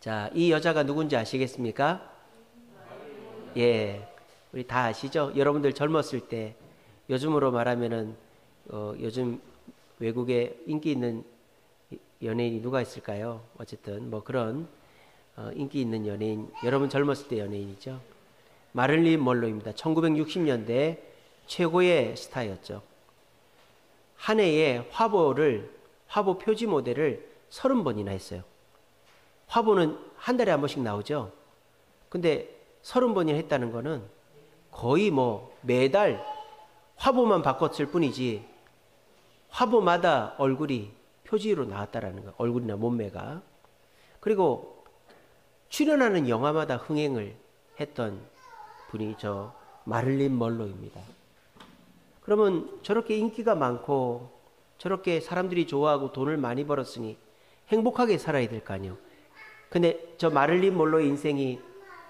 자, 이 여자가 누군지 아시겠습니까? 예, 우리 다 아시죠? 여러분들 젊었을 때 요즘으로 말하면은 요즘 외국에 인기 있는 연예인이 누가 있을까요? 어쨌든 뭐 그런 인기 있는 연예인, 여러분 젊었을 때 연예인이죠. 마릴린 먼로입니다. 1960년대 최고의 스타였죠. 한 해에 화보 표지 모델을 30번이나 했어요. 화보는 한 달에 한 번씩 나오죠. 근데 30번이나 했다는 거는 거의 뭐 매달 화보만 바꿨을 뿐이지 화보마다 얼굴이 표지로 나왔다라는 거예요. 얼굴이나 몸매가. 그리고 출연하는 영화마다 흥행을 했던 분이 저 마릴린 먼로입니다. 그러면 저렇게 인기가 많고 저렇게 사람들이 좋아하고 돈을 많이 벌었으니 행복하게 살아야 될 거 아니에요. 근데 저 마릴린 먼로의 인생이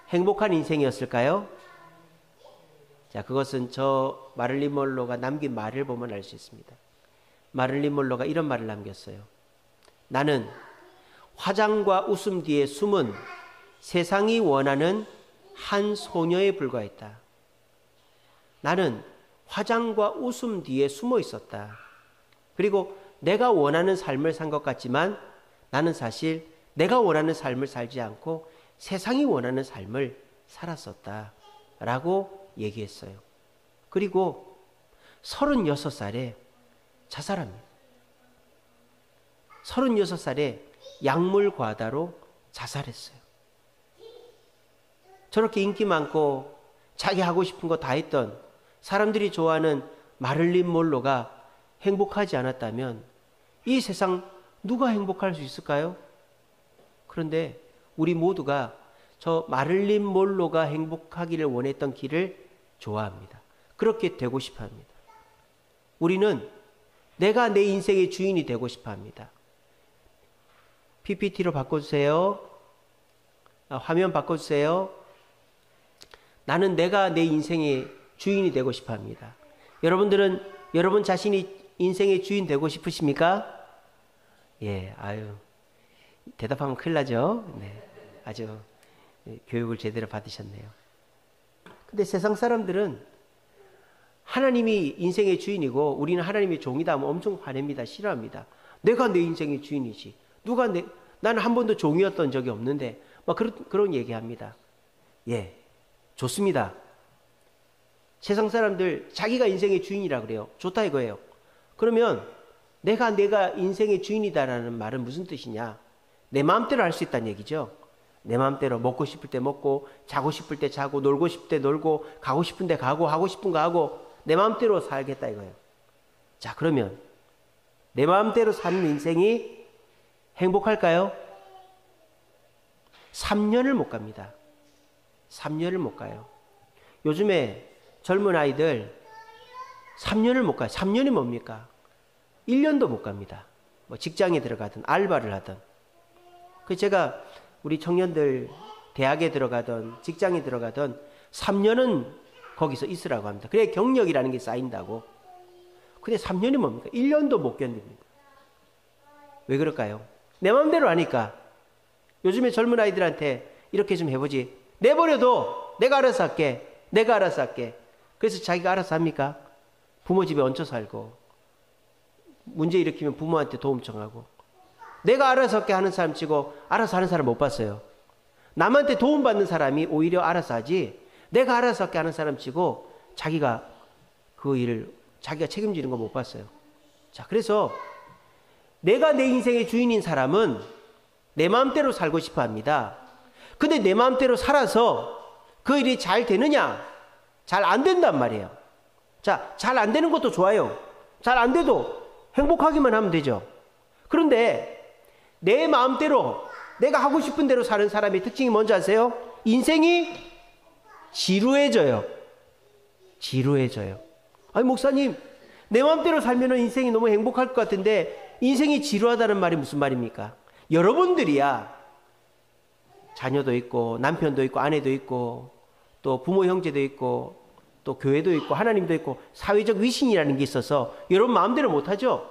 행복한 인생이었을까요? 자, 그것은 저 마릴린 먼로가 남긴 말을 보면 알 수 있습니다. 마릴린 먼로가 이런 말을 남겼어요. 나는 화장과 웃음 뒤에 숨은 세상이 원하는 한 소녀에 불과했다. 나는 화장과 웃음 뒤에 숨어 있었다. 그리고 내가 원하는 삶을 산 것 같지만 나는 사실 내가 원하는 삶을 살지 않고 세상이 원하는 삶을 살았었다 라고 얘기했어요. 그리고 36살에 자살합니다. 36살에 약물 과다로 자살했어요. 저렇게 인기 많고 자기 하고 싶은 거 다 했던 사람들이 좋아하는 마릴린 먼로가 행복하지 않았다면 이 세상 누가 행복할 수 있을까요? 그런데 우리 모두가 저 마릴린 먼로가 행복하기를 원했던 길을 좋아합니다. 그렇게 되고 싶어 합니다. 우리는 내가 내 인생의 주인이 되고 싶어 합니다. PPT로 바꿔주세요. 화면 바꿔주세요. 나는 내가 내 인생의 주인이 되고 싶어 합니다. 여러분들은 여러분 자신이 인생의 주인 되고 싶으십니까? 예, 아유. 대답하면 큰일 나죠? 네. 아주 교육을 제대로 받으셨네요. 근데 세상 사람들은 하나님이 인생의 주인이고 우리는 하나님의 종이다 하면 엄청 화냅니다. 싫어합니다. 내가 내 인생의 주인이지. 나는 한 번도 종이었던 적이 없는데 막 그런 얘기합니다. 예, 좋습니다. 세상 사람들 자기가 인생의 주인이라 그래요. 좋다 이거예요. 그러면 내가 인생의 주인이다라는 말은 무슨 뜻이냐? 내 마음대로 할 수 있다는 얘기죠. 내 마음대로 먹고 싶을 때 먹고 자고 싶을 때 자고 놀고 싶을 때 놀고 가고 싶은 데 가고 하고 싶은 거 하고 내 마음대로 살겠다 이거예요. 자, 그러면 내 마음대로 사는 인생이 행복할까요? 3년을 못 갑니다. 3년을 못 가요. 요즘에 젊은 아이들 3년을 못 가요. 3년이 뭡니까? 1년도 못 갑니다. 뭐 직장에 들어가든 알바를 하든. 그 제가 우리 청년들 대학에 들어가든 직장에 들어가든 3년은 거기서 있으라고 합니다. 그래 경력이라는 게 쌓인다고. 근데 3년이 뭡니까? 1년도 못 견딥니다. 왜 그럴까요? 내 마음대로 하니까. 요즘에 젊은 아이들한테 이렇게 좀 해보지. 내버려도 내가 알아서 할게. 내가 알아서 할게. 그래서 자기가 알아서 합니까? 부모 집에 얹혀 살고 문제 일으키면 부모한테 도움 청하고. 내가 알아서 할게 하는 사람 치고 알아서 하는 사람 못 봤어요. 남한테 도움받는 사람이 오히려 알아서 하지 내가 알아서 할게 하는 사람 치고 자기가 그 일을 자기가 책임지는 거 못 봤어요. 자, 그래서 내가 내 인생의 주인인 사람은 내 마음대로 살고 싶어 합니다. 근데 내 마음대로 살아서 그 일이 잘 되느냐? 잘 안 된단 말이에요. 자, 잘 안 되는 것도 좋아요. 잘 안 돼도 행복하기만 하면 되죠. 그런데 내 마음대로 내가 하고 싶은 대로 사는 사람의 특징이 뭔지 아세요? 인생이 지루해져요. 지루해져요. 아니 목사님, 내 마음대로 살면 인생이 너무 행복할 것 같은데 인생이 지루하다는 말이 무슨 말입니까? 여러분들이야 자녀도 있고 남편도 있고 아내도 있고 또 부모 형제도 있고 또 교회도 있고 하나님도 있고 사회적 위신이라는 게 있어서 여러분 마음대로 못하죠.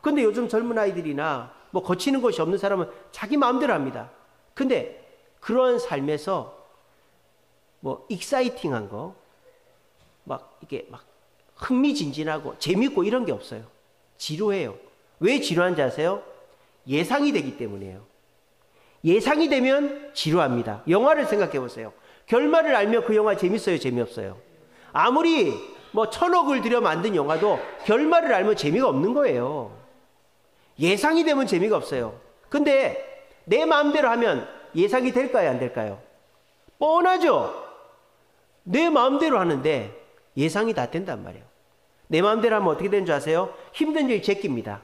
근데 요즘 젊은 아이들이나 뭐 거치는 것이 없는 사람은 자기 마음대로 합니다. 근데 그런 삶에서 뭐 익사이팅한 거, 막 이게 막 흥미진진하고 재밌고 이런 게 없어요. 지루해요. 왜 지루한지 아세요? 예상이 되기 때문이에요. 예상이 되면 지루합니다. 영화를 생각해 보세요. 결말을 알면 그 영화 재밌어요, 재미없어요? 아무리 뭐 1,000억을 들여 만든 영화도 결말을 알면 재미가 없는 거예요. 예상이 되면 재미가 없어요. 근데 내 마음대로 하면 예상이 될까요, 안 될까요? 뻔하죠? 내 마음대로 하는데 예상이 다 된단 말이에요. 내 마음대로 하면 어떻게 되는 줄 아세요? 힘든 일 제낍니다.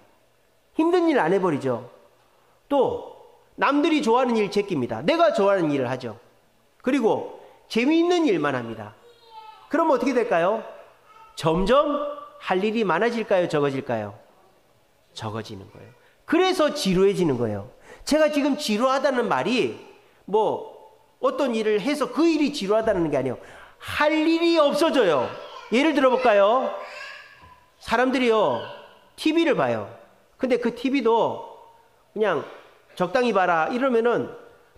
힘든 일 안 해버리죠. 또 남들이 좋아하는 일 제낍니다. 내가 좋아하는 일을 하죠. 그리고 재미있는 일만 합니다. 그럼 어떻게 될까요? 점점 할 일이 많아질까요, 적어질까요? 적어지는 거예요. 그래서 지루해지는 거예요. 제가 지금 지루하다는 말이 뭐 어떤 일을 해서 그 일이 지루하다는 게 아니에요. 할 일이 없어져요. 예를 들어볼까요? 사람들이요, TV를 봐요. 근데 그 TV도 그냥 적당히 봐라 이러면은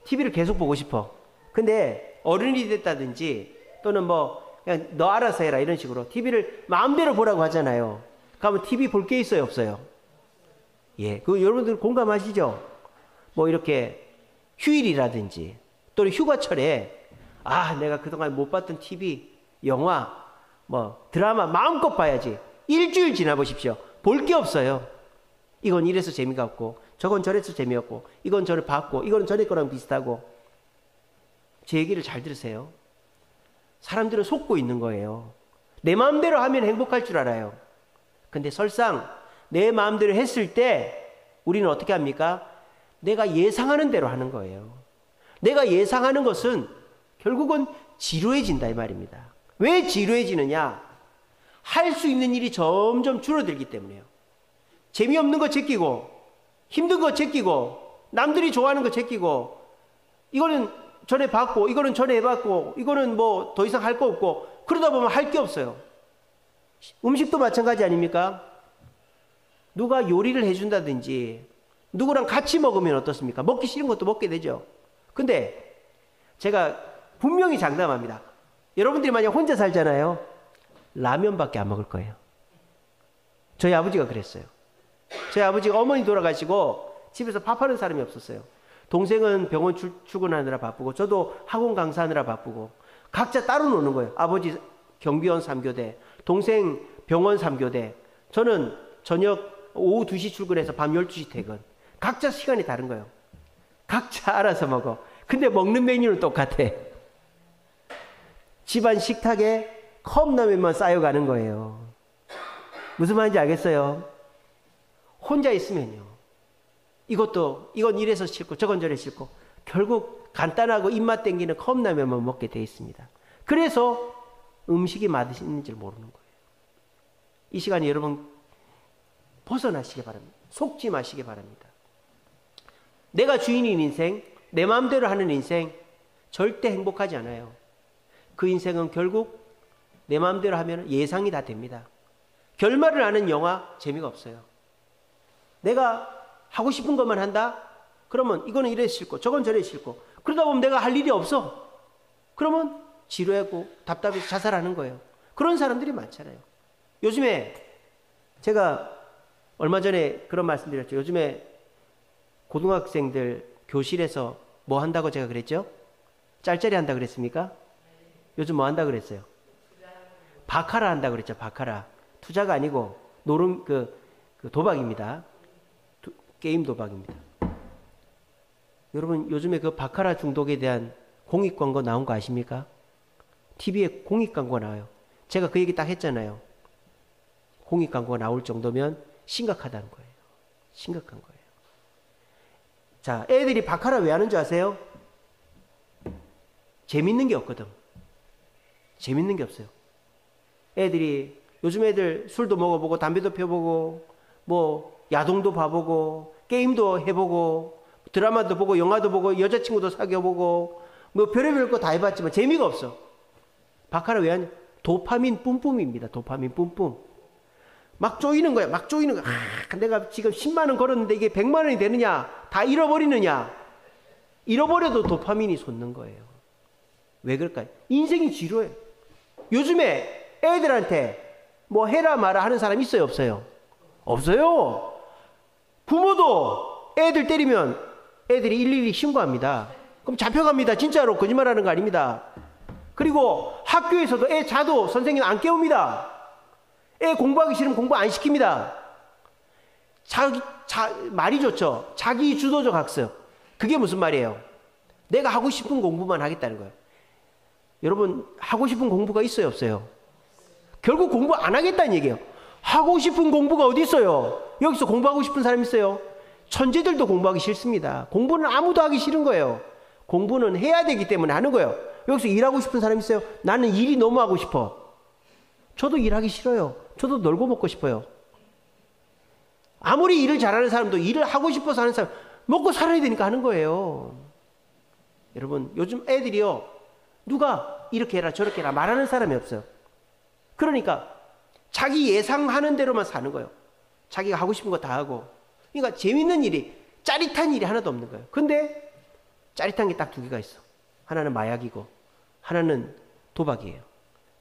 TV를 계속 보고 싶어. 근데 어른이 됐다든지 또는 뭐 그냥 너 알아서 해라 이런 식으로 TV를 마음대로 보라고 하잖아요. 그러면 TV 볼 게 있어요, 없어요? 예, 그 여러분들 공감하시죠? 뭐 이렇게 휴일이라든지 또는 휴가철에 내가 그동안 못 봤던 TV, 영화, 뭐 드라마 마음껏 봐야지. 일주일 지나보십시오. 볼 게 없어요. 이건 이래서 재미가 없고 저건 저래서 재미없고 이건 저를 봤고 이건 전에 거랑 비슷하고. 제 얘기를 잘 들으세요. 사람들은 속고 있는 거예요. 내 마음대로 하면 행복할 줄 알아요. 근데 설상 내 마음대로 했을 때 우리는 어떻게 합니까? 내가 예상하는 대로 하는 거예요. 내가 예상하는 것은 결국은 지루해진다 이 말입니다. 왜 지루해지느냐? 할 수 있는 일이 점점 줄어들기 때문이에요. 재미없는 거 제끼고 힘든 거 제끼고 남들이 좋아하는 거 제끼고 이거는 전에 봤고 이거는 전에 해봤고 이거는 뭐 더 이상 할 거 없고 그러다 보면 할 게 없어요. 음식도 마찬가지 아닙니까? 누가 요리를 해준다든지 누구랑 같이 먹으면 어떻습니까? 먹기 싫은 것도 먹게 되죠. 근데 제가 분명히 장담합니다. 여러분들이 만약 혼자 살잖아요. 라면밖에 안 먹을 거예요. 저희 아버지가 그랬어요. 저희 아버지가 어머니 돌아가시고 집에서 밥하는 사람이 없었어요. 동생은 병원 출근하느라 바쁘고 저도 학원 강사하느라 바쁘고 각자 따로 노는 거예요. 아버지 경비원 3교대, 동생 병원 3교대, 저는 저녁 오후 2시 출근해서 밤 12시 퇴근. 각자 시간이 다른 거예요. 각자 알아서 먹어. 근데 먹는 메뉴는 똑같아. 집안 식탁에 컵라면만 쌓여가는 거예요. 무슨 말인지 알겠어요? 혼자 있으면요. 이건 이래서 싫고 저건 저래 싫고 결국 간단하고 입맛 땡기는 컵라면만 먹게 돼 있습니다. 그래서 음식이 맛있는 줄 모르는 거예요. 이 시간에 여러분 벗어나시기 바랍니다. 속지 마시기 바랍니다. 내가 주인인 인생, 내 마음대로 하는 인생 절대 행복하지 않아요. 그 인생은 결국 내 마음대로 하면 예상이 다 됩니다. 결말을 아는 영화 재미가 없어요. 내가 하고 싶은 것만 한다? 그러면 이거는 이래 싫고 저건 저래 싫고 그러다 보면 내가 할 일이 없어. 그러면 지루하고 답답해서 자살하는 거예요. 그런 사람들이 많잖아요. 요즘에 제가 얼마 전에 그런 말씀 드렸죠. 요즘에 고등학생들 교실에서 뭐 한다고 제가 그랬죠? 짤짤이 한다 그랬습니까? 요즘 뭐 한다 그랬어요? 바카라 한다 그랬죠. 바카라. 투자가 아니고 노름 그 도박입니다. 게임 도박입니다. 여러분 요즘에 그 바카라 중독에 대한 공익 광고 나온 거 아십니까? TV에 공익 광고 나와요. 제가 그 얘기 딱 했잖아요. 공익 광고가 나올 정도면 심각하다는 거예요. 심각한 거예요. 자, 애들이 바카라 왜 하는 줄 아세요? 재밌는 게 없거든. 재밌는 게 없어요. 애들이 요즘 애들 술도 먹어보고 담배도 펴보고 뭐 야동도 봐보고 게임도 해보고 드라마도 보고 영화도 보고 여자친구도 사귀어보고 뭐 별의별 거 다 해봤지만 재미가 없어. 바카라 왜 하냐? 도파민 뿜뿜입니다. 도파민 뿜뿜. 막 쪼이는 거야. 막 쪼이는 거야. 내가 지금 10만 원 걸었는데 이게 100만 원이 되느냐? 다 잃어버리느냐? 잃어버려도 도파민이 솟는 거예요. 왜 그럴까요? 인생이 지루해요. 요즘에 애들한테 뭐 해라 마라 하는 사람 있어요, 없어요? 없어요. 부모도 애들 때리면 애들이 112 신고합니다. 그럼 잡혀갑니다. 진짜로 거짓말하는 거 아닙니다. 그리고 학교에서도 애 자도 선생님 안 깨웁니다. 애 공부하기 싫으면 공부 안 시킵니다. 말이 좋죠. 자기 주도적 학습. 그게 무슨 말이에요? 내가 하고 싶은 공부만 하겠다는 거예요. 여러분, 하고 싶은 공부가 있어요, 없어요? 결국 공부 안 하겠다는 얘기예요. 하고 싶은 공부가 어디 있어요? 여기서 공부하고 싶은 사람 있어요? 천재들도 공부하기 싫습니다. 공부는 아무도 하기 싫은 거예요. 공부는 해야 되기 때문에 하는 거예요. 여기서 일하고 싶은 사람 있어요? 나는 일이 너무 하고 싶어. 저도 일하기 싫어요. 저도 놀고 먹고 싶어요. 아무리 일을 잘하는 사람도 일을 하고 싶어서 하는 사람, 먹고 살아야 되니까 하는 거예요. 여러분, 요즘 애들이요, 누가 이렇게 해라 저렇게 해라 말하는 사람이 없어요. 그러니까 자기 예상하는 대로만 사는 거예요. 자기가 하고 싶은 거 다 하고. 그러니까 재밌는 일이, 짜릿한 일이 하나도 없는 거예요. 근데 짜릿한 게 딱 두 개가 있어. 하나는 마약이고 하나는 도박이에요.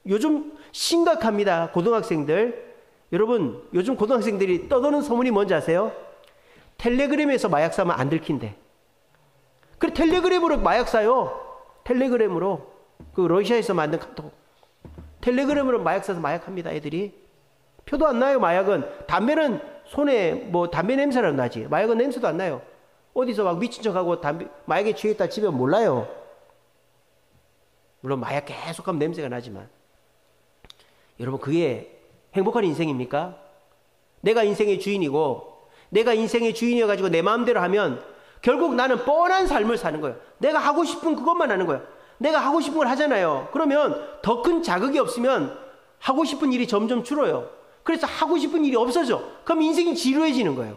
요즘 심각합니다. 고등학생들. 여러분, 요즘 고등학생들이 떠도는 소문이 뭔지 아세요? 텔레그램에서 마약 사면 안 들킨대. 그래, 텔레그램으로 마약 사요. 텔레그램으로. 그 러시아에서 만든 카톡. 텔레그램으로 마약 사서 마약합니다, 애들이. 표도 안 나요, 마약은. 담배는 손에 뭐 담배 냄새라도 나지. 마약은 냄새도 안 나요. 어디서 막 미친 척하고 마약에 취했다 집에 몰라요. 물론 마약 계속하면 냄새가 나지만. 여러분, 그게 행복한 인생입니까? 내가 인생의 주인이고 내가 인생의 주인이어가지고 내 마음대로 하면 결국 나는 뻔한 삶을 사는 거예요. 내가 하고 싶은 그것만 하는 거예요. 내가 하고 싶은 걸 하잖아요. 그러면 더 큰 자극이 없으면 하고 싶은 일이 점점 줄어요. 그래서 하고 싶은 일이 없어져. 그럼 인생이 지루해지는 거예요.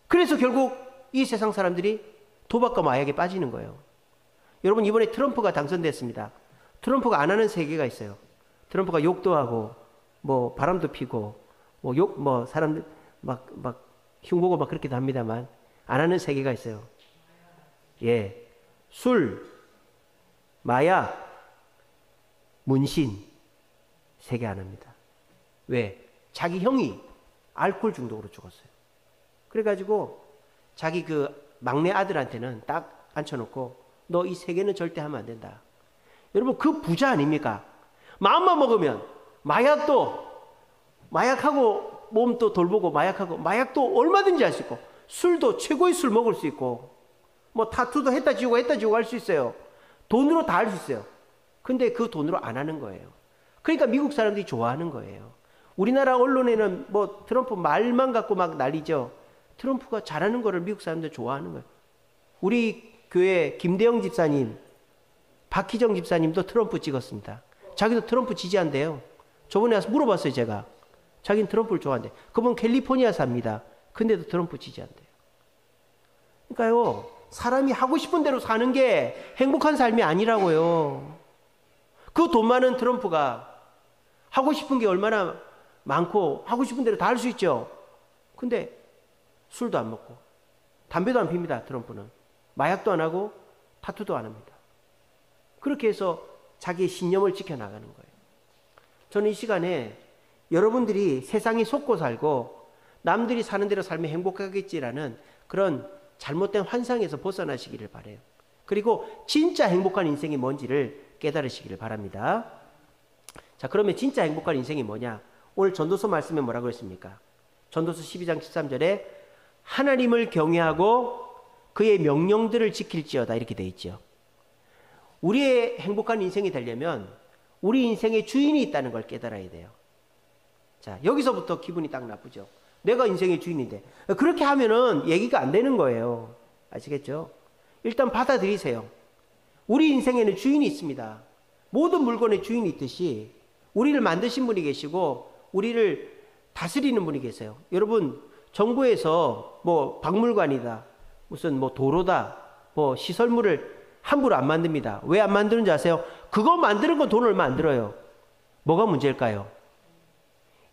그래서 결국 이 세상 사람들이 도박과 마약에 빠지는 거예요. 여러분, 이번에 트럼프가 당선됐습니다. 트럼프가 안 하는 세계가 있어요. 트럼프가 욕도 하고 뭐 바람도 피고 뭐 사람들 막 흉보고 막 그렇게도 합니다만 안 하는 세계가 있어요. 예, 술, 마약, 문신, 세 개 안 합니다. 왜? 자기 형이 알코올 중독으로 죽었어요. 그래가지고 자기 그 막내 아들한테는 딱 앉혀놓고 너 이 세 개는 절대 하면 안 된다. 여러분, 그 부자 아닙니까? 마음만 먹으면 마약하고 몸도 돌보고 마약도 얼마든지 할 수 있고 술도 최고의 술 먹을 수 있고 뭐 타투도 했다 지우고 할 수 있어요. 돈으로 다 할 수 있어요. 근데 그 돈으로 안 하는 거예요. 그러니까 미국 사람들이 좋아하는 거예요. 우리나라 언론에는 뭐 트럼프 말만 갖고 막 난리죠. 트럼프가 잘하는 거를 미국 사람들 좋아하는 거예요. 우리 교회 김대영 집사님, 박희정 집사님도 트럼프 찍었습니다. 자기도 트럼프 지지한대요. 저번에 와서 물어봤어요, 제가. 자기는 트럼프를 좋아한대. 그분 캘리포니아 삽니다. 근데도 트럼프 지지한대요. 그러니까요, 사람이 하고 싶은 대로 사는 게 행복한 삶이 아니라고요. 그 돈 많은 트럼프가 하고 싶은 게 얼마나 많고 하고 싶은 대로 다 할 수 있죠. 근데 술도 안 먹고 담배도 안 핍니다. 트럼프는. 마약도 안 하고 타투도 안 합니다. 그렇게 해서 자기의 신념을 지켜나가는 거예요. 저는 이 시간에 여러분들이 세상이 속고 살고 남들이 사는 대로 살면 행복하겠지라는 그런 잘못된 환상에서 벗어나시기를 바라요. 그리고 진짜 행복한 인생이 뭔지를 깨달으시기를 바랍니다. 자, 그러면 진짜 행복한 인생이 뭐냐? 오늘 전도서 말씀에 뭐라고 했습니까? 전도서 12장 13절에 하나님을 경외하고 그의 명령들을 지킬지어다 이렇게 돼 있죠. 우리의 행복한 인생이 되려면 우리 인생의 주인이 있다는 걸 깨달아야 돼요. 자, 여기서부터 기분이 딱 나쁘죠. 내가 인생의 주인인데 그렇게 하면은 얘기가 안 되는 거예요. 아시겠죠? 일단 받아들이세요. 우리 인생에는 주인이 있습니다. 모든 물건의 주인이 있듯이 우리를 만드신 분이 계시고 우리를 다스리는 분이 계세요. 여러분, 정부에서 뭐 박물관이다, 무슨 뭐 도로다, 뭐 시설물을 함부로 안 만듭니다. 왜 안 만드는지 아세요? 그거 만드는 건 돈 얼마 안 들어요. 뭐가 문제일까요?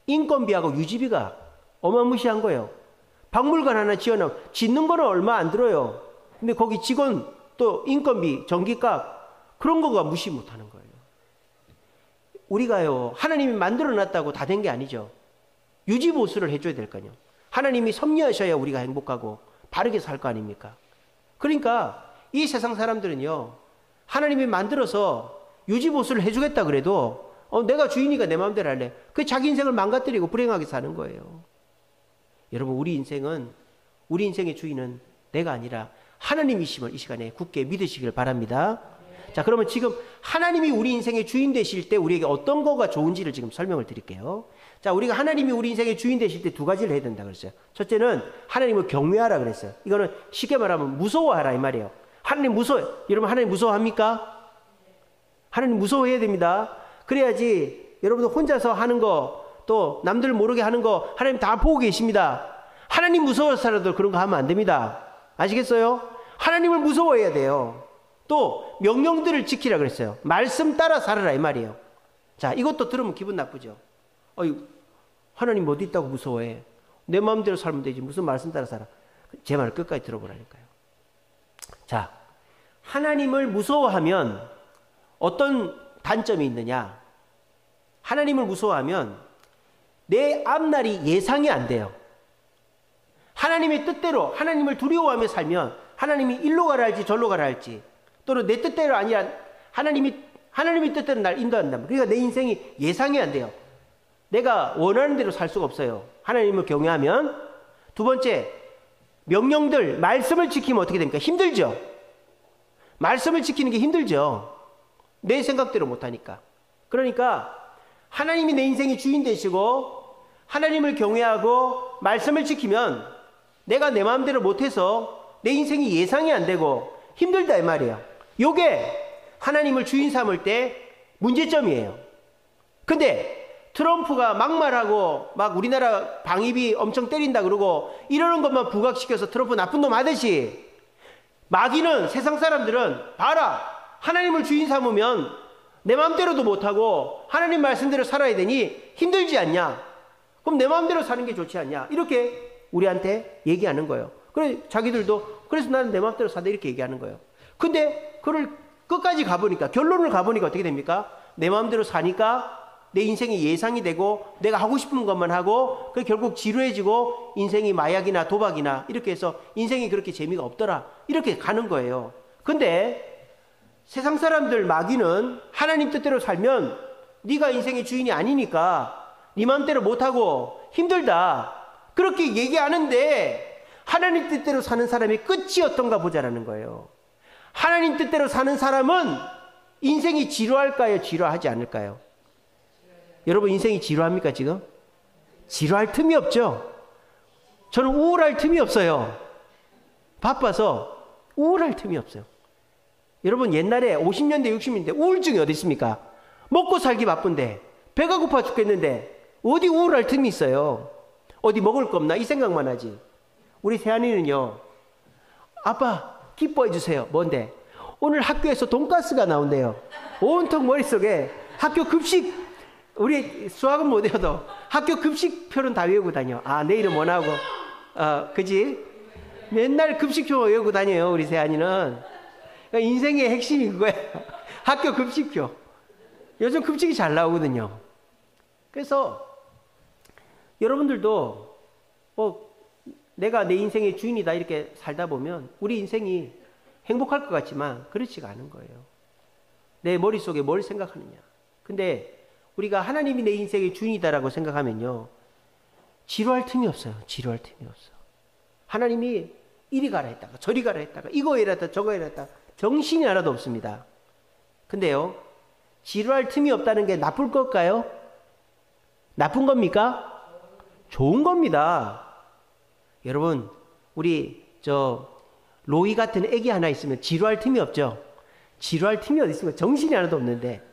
인건비하고 유지비가 어마무시한 거예요. 박물관 하나 짓는 거는 얼마 안 들어요. 근데 거기 직원 또 인건비, 전기값 그런 거가 무시 못하는 거예요. 우리가요 하나님이 만들어놨다고 다 된 게 아니죠. 유지보수를 해줘야 될 거아니에요. 하나님이 섭리하셔야 우리가 행복하고 바르게 살 거 아닙니까? 그러니까 이 세상 사람들은요 하나님이 만들어서 유지보수를 해주겠다 그래도 내가 주인이니까 내 마음대로 할래. 그 자기 인생을 망가뜨리고 불행하게 사는 거예요. 여러분 우리 인생의 주인은 내가 아니라 하나님이심을 이 시간에 굳게 믿으시길 바랍니다. 자, 그러면 지금 하나님이 우리 인생의 주인 되실 때 우리에게 어떤 거가 좋은지를 지금 설명을 드릴게요. 자, 우리가 하나님이 우리 인생의 주인 되실 때 두 가지를 해야 된다 그랬어요. 첫째는 하나님을 경외하라 그랬어요. 이거는 쉽게 말하면 무서워하라 이 말이에요. 하나님 무서워요. 여러분 하나님 무서워합니까? 하나님 무서워해야 됩니다. 그래야지 여러분들 혼자서 하는 거 또 남들 모르게 하는 거 하나님 다 보고 계십니다. 하나님 무서워서라도 그런 거 하면 안 됩니다. 아시겠어요? 하나님을 무서워해야 돼요. 또 명령들을 지키라 그랬어요. 말씀 따라 살아라 이 말이에요. 자, 이것도 들으면 기분 나쁘죠. 하나님 어디 있다고 무서워해. 내 마음대로 살면 되지 무슨 말씀 따라 살아. 제 말을 끝까지 들어보라니까요. 자, 하나님을 무서워하면 어떤 단점이 있느냐. 하나님을 무서워하면 내 앞날이 예상이 안 돼요. 하나님의 뜻대로 하나님을 두려워하며 살면 하나님이 일로 가라 할지 절로 가라 할지 또는 내 뜻대로 아니라 하나님의 뜻대로 날 인도한다. 그러니까 내 인생이 예상이 안 돼요. 내가 원하는 대로 살 수가 없어요. 하나님을 경외하면. 두 번째, 명령들, 말씀을 지키면 어떻게 됩니까? 힘들죠. 말씀을 지키는 게 힘들죠. 내 생각대로 못하니까. 그러니까 하나님이 내 인생의 주인 되시고 하나님을 경외하고 말씀을 지키면 내가 내 마음대로 못해서 내 인생이 예상이 안 되고 힘들다 이 말이에요. 요게 하나님을 주인 삼을 때 문제점이에요. 근데 트럼프가 막말하고 막 우리나라 방위비 엄청 때린다 그러고 이러는 것만 부각시켜서 트럼프 나쁜 놈 하듯이 마귀는 세상 사람들은 봐라 하나님을 주인 삼으면 내 마음대로도 못하고 하나님 말씀대로 살아야 되니 힘들지 않냐? 그럼 내 마음대로 사는 게 좋지 않냐? 이렇게 우리한테 얘기하는 거예요. 그래 자기들도 그래서 나는 내 마음대로 사다 이렇게 얘기하는 거예요. 근데 그걸 끝까지 가보니까 결론을 가보니까 어떻게 됩니까? 내 마음대로 사니까 내 인생이 예상이 되고 내가 하고 싶은 것만 하고 그 결국 지루해지고 인생이 마약이나 도박이나 이렇게 해서 인생이 그렇게 재미가 없더라 이렇게 가는 거예요. 근데 세상 사람들 마귀는 하나님 뜻대로 살면 네가 인생의 주인이 아니니까 네 마음대로 못하고 힘들다 그렇게 얘기하는데 하나님 뜻대로 사는 사람의 끝이 어떤가 보자라는 거예요. 하나님 뜻대로 사는 사람은 인생이 지루할까요? 지루하지 않을까요? 여러분 인생이 지루합니까 지금? 지루할 틈이 없죠. 저는 우울할 틈이 없어요. 바빠서 우울할 틈이 없어요. 여러분 옛날에 50년대 60년대 우울증이 어디 있습니까? 먹고 살기 바쁜데 배가 고파 죽겠는데 어디 우울할 틈이 있어요. 어디 먹을 거 없나 이 생각만 하지. 우리 세안이는요 아빠 기뻐해 주세요. 뭔데? 오늘 학교에서 돈가스가 나온대요. 온통 머릿속에 학교 급식 우리 수학은 못 외워도 학교 급식표는 다 외우고 다녀. 아 내일은 뭐 나오고 그지? 맨날 급식표 외우고 다녀요 우리 세안이는. 그러니까 인생의 핵심이 그거야. 학교 급식표. 요즘 급식이 잘 나오거든요. 그래서 여러분들도 내가 내 인생의 주인이다 이렇게 살다 보면 우리 인생이 행복할 것 같지만 그렇지가 않은 거예요. 내 머릿속에 뭘 생각하느냐. 근데 우리가 하나님이 내 인생의 주인이다라고 생각하면요 지루할 틈이 없어요. 지루할 틈이 없어. 하나님이 이리 가라 했다가 저리 가라 했다가 이거 해라 했다가 저거 해라 했다가 정신이 하나도 없습니다. 근데요 지루할 틈이 없다는 게 나쁠 걸까요? 나쁜 겁니까? 좋은 겁니다. 여러분 우리 로이 같은 애기 하나 있으면 지루할 틈이 없죠. 지루할 틈이 어디 있습니까? 정신이 하나도 없는데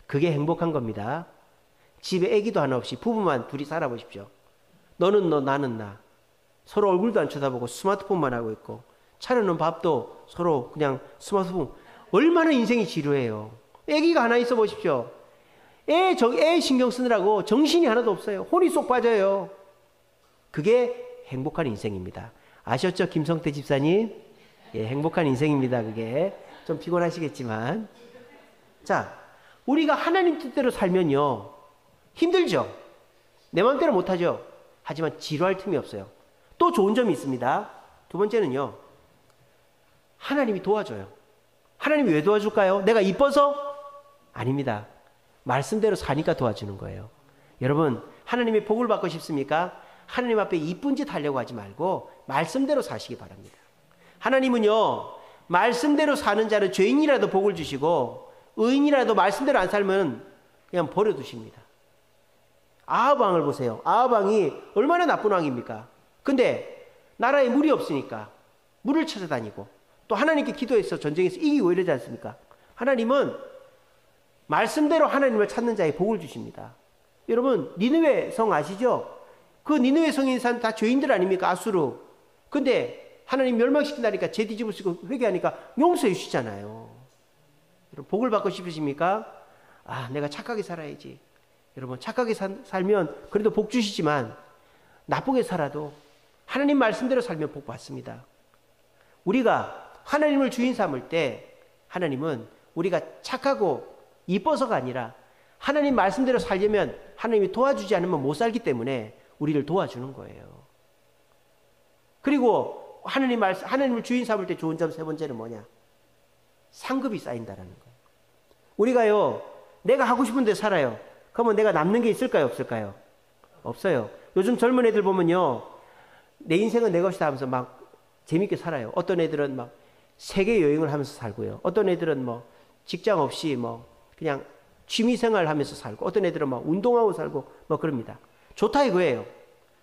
그게 행복한 겁니다. 집에 애기도 하나 없이 부부만 둘이 살아보십시오. 너는 너 나는 나 서로 얼굴도 안 쳐다보고 스마트폰만 하고 있고 차려놓은 밥도 서로 그냥 스마트폰. 얼마나 인생이 지루해요. 애기가 하나 있어 보십시오. 애 신경 쓰느라고 정신이 하나도 없어요. 혼이 쏙 빠져요. 그게 행복한 인생입니다. 아셨죠 김성태 집사님? 예, 행복한 인생입니다. 그게 좀 피곤하시겠지만, 자, 우리가 하나님 뜻대로 살면요 힘들죠. 내 마음대로 못하죠. 하지만 지루할 틈이 없어요. 또 좋은 점이 있습니다. 두 번째는요, 하나님이 도와줘요. 하나님이 왜 도와줄까요? 내가 이뻐서? 아닙니다. 말씀대로 사니까 도와주는 거예요. 여러분, 하나님의 복을 받고 싶습니까? 하나님 앞에 이쁜 짓 하려고 하지 말고 말씀대로 사시기 바랍니다. 하나님은요, 말씀대로 사는 자는 죄인이라도 복을 주시고 의인이라도 말씀대로 안 살면 그냥 버려두십니다. 아합 왕을 보세요. 아합 왕이 얼마나 나쁜 왕입니까? 근데 나라에 물이 없으니까 물을 찾아다니고 또 하나님께 기도해서 전쟁에서 이기고 이러지 않습니까? 하나님은 말씀대로 하나님을 찾는 자에 복을 주십니다. 여러분, 니느웨 성 아시죠? 그 니느웨 성에 있는 사람 다 죄인들 아닙니까? 아수르. 근데 하나님 멸망시킨다니까 죄 뒤집어 쓰고 회개하니까 용서해 주시잖아요. 여러분, 복을 받고 싶으십니까? 아, 내가 착하게 살아야지. 여러분, 착하게 살면 그래도 복 주시지만 나쁘게 살아도 하나님 말씀대로 살면 복 받습니다. 우리가 하나님을 주인 삼을 때 하나님은 우리가 착하고 이뻐서가 아니라 하나님 말씀대로 살려면 하나님이 도와주지 않으면 못 살기 때문에 우리를 도와주는 거예요. 그리고 하나님을 주인 삼을 때 좋은 점 세 번째는 뭐냐? 상급이 쌓인다라는 거예요. 우리가요, 내가 하고 싶은 데 살아요. 그러면 내가 남는 게 있을까요? 없을까요? 없어요. 요즘 젊은 애들 보면요, 내 인생은 내 것이다 하면서 막 재밌게 살아요. 어떤 애들은 막 세계 여행을 하면서 살고요. 어떤 애들은 뭐 직장 없이 뭐 그냥 취미생활 하면서 살고, 어떤 애들은 막 운동하고 살고 뭐 그럽니다. 좋다 이거예요.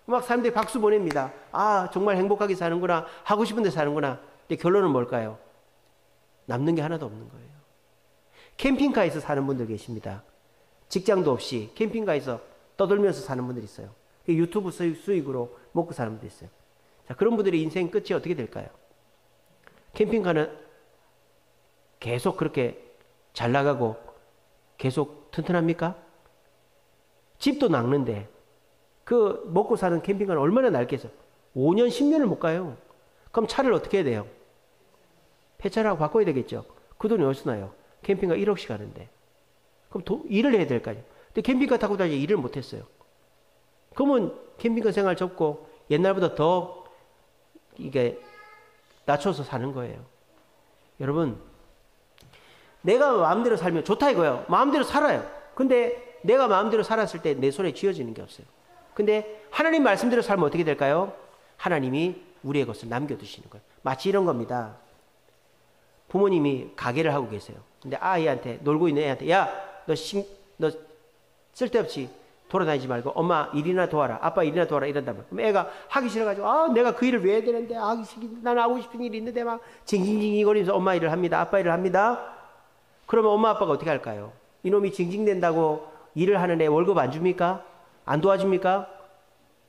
막 사람들이 박수 보냅니다. 아, 정말 행복하게 사는구나. 하고 싶은 데 사는구나. 근데 결론은 뭘까요? 남는 게 하나도 없는 거예요. 캠핑카에서 사는 분들 계십니다. 직장도 없이 캠핑카에서 떠들면서 사는 분들이 있어요. 유튜브 수익으로 먹고 사는 분들이 있어요. 자, 그런 분들의 인생 끝이 어떻게 될까요? 캠핑카는 계속 그렇게 잘 나가고 계속 튼튼합니까? 집도 낚는데 그 먹고 사는 캠핑카는 얼마나 낡겠어? 5년, 10년을 못 가요. 그럼 차를 어떻게 해야 돼요? 폐차를 바꿔야 되겠죠. 그 돈이 어디서 나요? 캠핑카 1억씩 하는데. 그럼 일을 해야 될 거 아니에요. 근데 캠핑카 타고 다니지 일을 못 했어요. 그러면 캠핑카 생활 접고 옛날보다 더 이게 낮춰서 사는 거예요. 여러분, 내가 마음대로 살면 좋다 이거예요. 마음대로 살아요. 근데 내가 마음대로 살았을 때 내 손에 쥐어지는 게 없어요. 근데 하나님 말씀대로 살면 어떻게 될까요? 하나님이 우리의 것을 남겨두시는 거예요. 마치 이런 겁니다. 부모님이 가게를 하고 계세요. 근데 아이한테, 놀고 있는 애한테, 야, 너 쓸데없이 돌아다니지 말고 엄마 일이나 도와라, 아빠 일이나 도와라 이런다면, 그럼 애가 하기 싫어가지고, 아, 내가 그 일을 왜 해야 되는데, 나는 하고 싶은 일이 있는데 막 징징징거리면서 엄마 일을 합니다, 아빠 일을 합니다. 그러면 엄마 아빠가 어떻게 할까요? 이놈이 징징댄다고 일을 하는 애 월급 안 줍니까? 안 도와줍니까?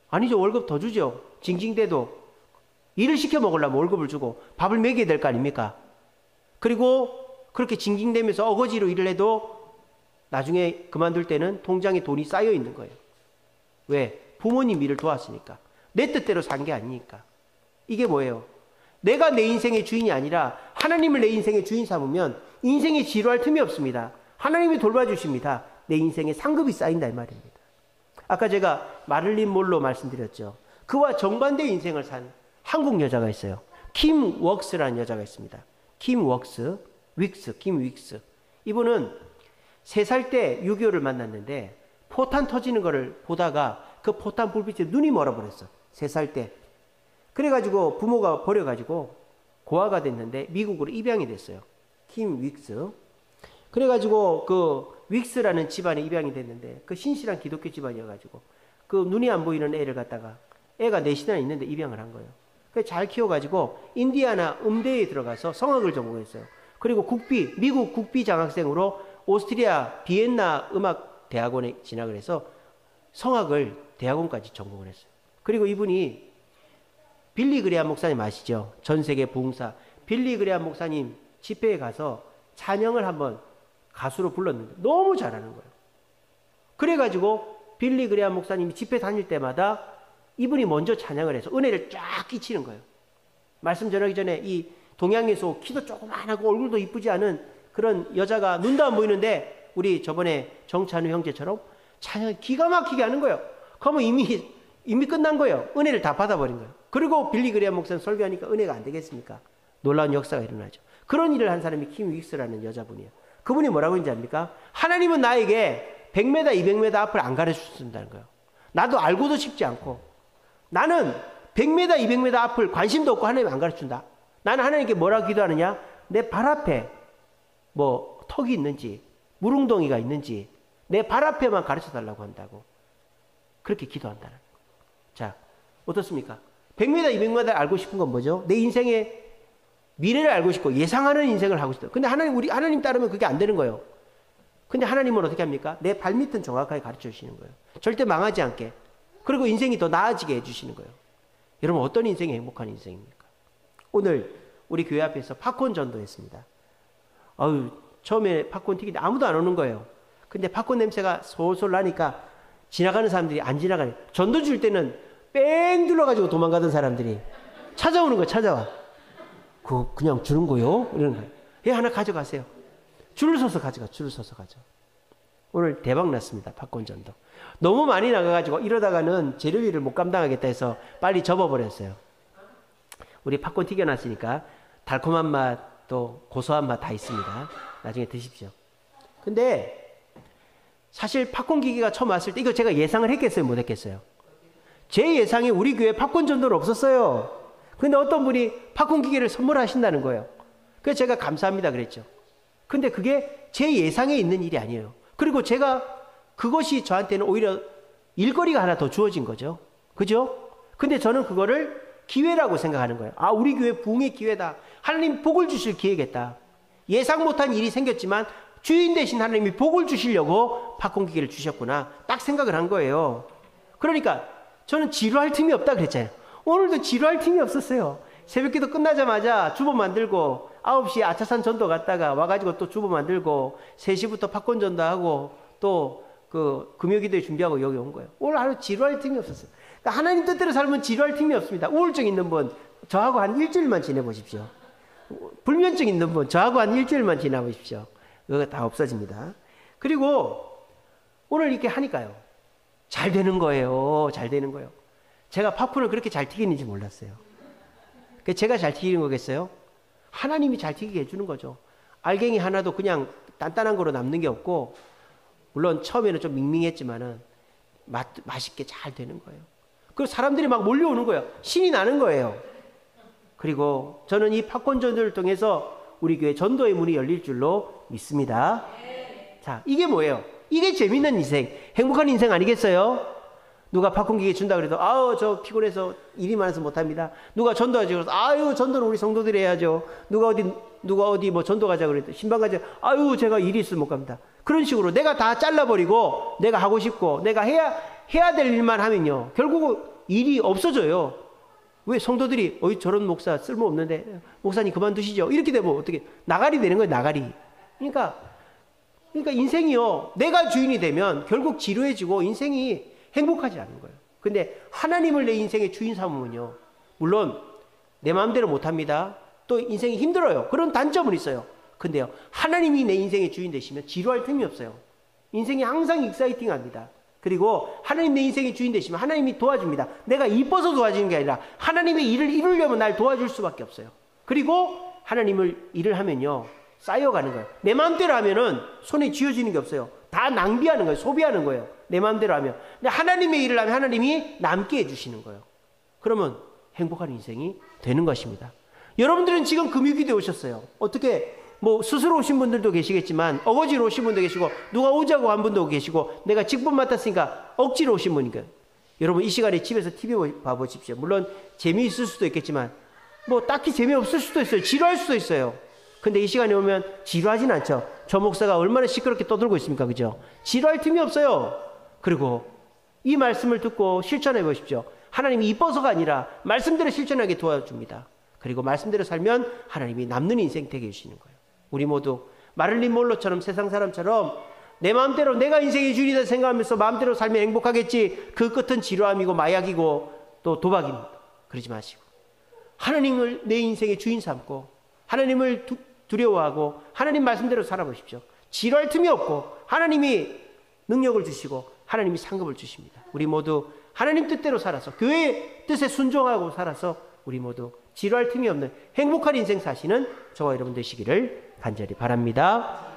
아니죠. 월급 더 주죠. 징징대도 일을 시켜 먹으려면 월급을 주고 밥을 먹여야 될 거 아닙니까? 그리고 그렇게 징징대면서 어거지로 일을 해도 나중에 그만둘 때는 통장에 돈이 쌓여 있는 거예요. 왜? 부모님 일을 도왔으니까. 내 뜻대로 산 게 아니니까. 이게 뭐예요? 내가 내 인생의 주인이 아니라 하나님을 내 인생의 주인 삼으면 인생에 지루할 틈이 없습니다. 하나님이 돌봐주십니다. 내 인생에 상급이 쌓인다 이 말입니다. 아까 제가 마를린 몰로 말씀드렸죠. 그와 정반대의 인생을 산 한국 여자가 있어요. 킴 웍스라는 여자가 있습니다. 킴 윅스. 이분은 3살 때 6.25를 만났는데 포탄 터지는 거를 보다가 그 포탄 불빛에 눈이 멀어버렸어. 3살 때. 그래가지고 부모가 버려가지고 고아가 됐는데 미국으로 입양이 됐어요. 킴 윅스. 그래가지고 그 윅스라는 집안에 입양이 됐는데 그 신실한 기독교 집안이어가지고 그 눈이 안 보이는 애를 갖다가 애가 4이나 있는데 입양을 한 거예요. 그래서 잘 키워가지고 인디아나 음대에 들어가서 성악을 전공했어요. 그리고 미국 국비 장학생으로 오스트리아 비엔나 음악 대학원에 진학을 해서 성악을 대학원까지 전공을 했어요. 그리고 이분이 빌리 그레암 목사님 아시죠? 전 세계 부흥사 빌리 그레암 목사님 집회에 가서 찬양을 한번 가수로 불렀는데 너무 잘하는 거예요. 그래가지고 빌리 그레암 목사님이 집회 다닐 때마다 이분이 먼저 찬양을 해서 은혜를 쫙 끼치는 거예요. 말씀 전하기 전에 이 동양에서 키도 조그만하고 얼굴도 이쁘지 않은 그런 여자가 눈도 안 보이는데 우리 저번에 정찬우 형제처럼 찬양 기가 막히게 하는 거예요. 그러면 이미 끝난 거예요. 은혜를 다 받아버린 거예요. 그리고 빌리 그레이엄 목사는 설교하니까 은혜가 안 되겠습니까? 놀라운 역사가 일어나죠. 그런 일을 한 사람이 킴 윅스라는 여자분이에요. 그분이 뭐라고 했는지 압니까? 하나님은 나에게 100m, 200m 앞을 안 가르쳐준다는 거예요. 나도 알고도 싶지 않고 나는 100m, 200m 앞을 관심도 없고 하나님 안 가르쳐준다. 나는 하나님께 뭐라고 기도하느냐? 내 발 앞에 뭐 턱이 있는지 물웅덩이가 있는지 내 발 앞에만 가르쳐달라고 한다고 그렇게 기도한다는 거예요. 자, 어떻습니까? 100m, 200m 알고 싶은 건 뭐죠? 내 인생의 미래를 알고 싶고 예상하는 인생을 하고 싶다. 근데 우리 하나님 따르면 그게 안 되는 거예요. 근데 하나님은 어떻게 합니까? 내 발밑은 정확하게 가르쳐 주시는 거예요. 절대 망하지 않게. 그리고 인생이 더 나아지게 해주시는 거예요. 여러분 어떤 인생이 행복한 인생입니까? 오늘 우리 교회 앞에서 팝콘 전도했습니다. 처음에 팝콘 튀기는데 아무도 안 오는 거예요. 근데 팝콘 냄새가 솔솔 나니까 지나가는 사람들이 안 지나가요. 전도 줄 때는 뺑 둘러가지고 도망가던 사람들이 찾아오는 거예요. 찾아와. 그거 그냥 주는 거요? 이러는 거예요. 예, 하나 가져가세요. 줄을 서서 가져가. 줄을 서서 가져. 오늘 대박 났습니다. 팝콘 전도. 너무 많이 나가가지고 이러다가는 재료비를 못 감당하겠다 해서 빨리 접어버렸어요. 우리 팝콘 튀겨놨으니까 달콤한 맛 또 고소한 맛 다 있습니다. 나중에 드십시오. 근데 사실 팝콘 기계가 처음 왔을 때 이거 제가 예상을 했겠어요? 못 했겠어요? 제 예상에 우리 교회에 팝콘 전도는 없었어요. 근데 어떤 분이 팝콘 기계를 선물하신다는 거예요. 그래서 제가 감사합니다 그랬죠. 근데 그게 제 예상에 있는 일이 아니에요. 그리고 제가 그것이 저한테는 오히려 일거리가 하나 더 주어진 거죠. 그죠? 근데 저는 그거를 기회라고 생각하는 거예요. 아, 우리 교회 부흥의 기회다. 하나님 복을 주실 기회겠다. 예상 못한 일이 생겼지만 주인 대신 하나님이 복을 주시려고 팝콘 기계를 주셨구나. 딱 생각을 한 거예요. 그러니까 저는 지루할 틈이 없다 그랬잖아요. 오늘도 지루할 틈이 없었어요. 새벽기도 끝나자마자 주보 만들고 9시에 아차산 전도 갔다가 와가지고 또 주보 만들고 3시부터 팝콘 전도하고 또 그 금요기도에 준비하고 여기 온 거예요. 오늘 하루 지루할 틈이 없었어요. 그러니까 하나님 뜻대로 살면 지루할 틈이 없습니다. 우울증 있는 분 저하고 한 일주일만 지내보십시오. 불면증 있는 분 저하고 한 일주일만 지내보십시오. 그거 다 없어집니다. 그리고 오늘 이렇게 하니까요. 잘 되는 거예요. 잘 되는 거예요. 제가 팝콘을 그렇게 잘 튀기는지 몰랐어요. 제가 잘 튀기는 거겠어요? 하나님이 잘 튀기게 해주는 거죠. 알갱이 하나도 그냥 단단한 거로 남는 게 없고 물론 처음에는 좀 밍밍했지만은 맛있게 잘 되는 거예요. 그리고 사람들이 막 몰려오는 거예요. 신이 나는 거예요. 그리고 저는 이 팝콘 전도를 통해서 우리 교회 전도의 문이 열릴 줄로 믿습니다. 자, 이게 뭐예요? 이게 재밌는 인생, 행복한 인생 아니겠어요? 누가 팝콘 기계 준다 그래도 아우 저 피곤해서 일이 많아서 못합니다. 누가 전도하지 그래서 아유 전도는 우리 성도들이 해야죠. 누가 어디 뭐 전도 가자 그래도 신방 가자 아유 제가 일이 있어서 못 갑니다. 그런 식으로 내가 다 잘라버리고 내가 하고 싶고 내가 해야 될 일만 하면요 결국은 일이 없어져요. 왜 성도들이 어이 저런 목사 쓸모없는데 목사님 그만두시죠. 이렇게 되면 어떻게 나가리 되는 거예요. 나가리. 그러니까 인생이요 내가 주인이 되면 결국 지루해지고 인생이 행복하지 않은 거예요. 근데 하나님을 내 인생의 주인 삼으면요 물론 내 마음대로 못합니다. 또 인생이 힘들어요. 그런 단점은 있어요. 근데요 하나님이 내 인생의 주인 되시면 지루할 틈이 없어요. 인생이 항상 익사이팅합니다. 그리고 하나님 내 인생의 주인 되시면 하나님이 도와줍니다. 내가 이뻐서 도와주는 게 아니라 하나님의 일을 이루려면 날 도와줄 수밖에 없어요. 그리고 하나님을 일을 하면요 쌓여가는 거예요. 내 마음대로 하면은 손에 쥐어지는 게 없어요. 다 낭비하는 거예요. 소비하는 거예요. 내 마음대로 하면. 근데 하나님의 일을 하면 하나님이 남게 해주시는 거예요. 그러면 행복한 인생이 되는 것입니다. 여러분들은 지금 금요기도에 오셨어요. 어떻게 뭐 스스로 오신 분들도 계시겠지만 어거지로 오신 분도 계시고 누가 오자고 한 분도 계시고 내가 직분 맡았으니까 억지로 오신 분이니까 여러분 이 시간에 집에서 TV 봐보십시오. 물론 재미있을 수도 있겠지만 뭐 딱히 재미없을 수도 있어요. 지루할 수도 있어요. 근데 이 시간에 오면 지루하진 않죠. 저 목사가 얼마나 시끄럽게 떠들고 있습니까? 그죠? 지루할 틈이 없어요. 그리고 이 말씀을 듣고 실천해 보십시오. 하나님이 이뻐서가 아니라 말씀대로 실천하게 도와줍니다. 그리고 말씀대로 살면 하나님이 남는 인생 되게 해주시는 거예요. 우리 모두 마를린 몰로처럼 세상 사람처럼 내 마음대로 내가 인생의 주인이다 생각하면서 마음대로 살면 행복하겠지. 그 끝은 지루함이고 마약이고 또 도박입니다. 그러지 마시고 하나님을 내 인생의 주인 삼고 하나님을 두려워하고 하나님 말씀대로 살아보십시오. 지루할 틈이 없고 하나님이 능력을 주시고 하나님이 상급을 주십니다. 우리 모두 하나님 뜻대로 살아서 교회의 뜻에 순종하고 살아서 우리 모두 지루할 틈이 없는 행복한 인생 사시는 저와 여러분 되시기를 간절히 바랍니다.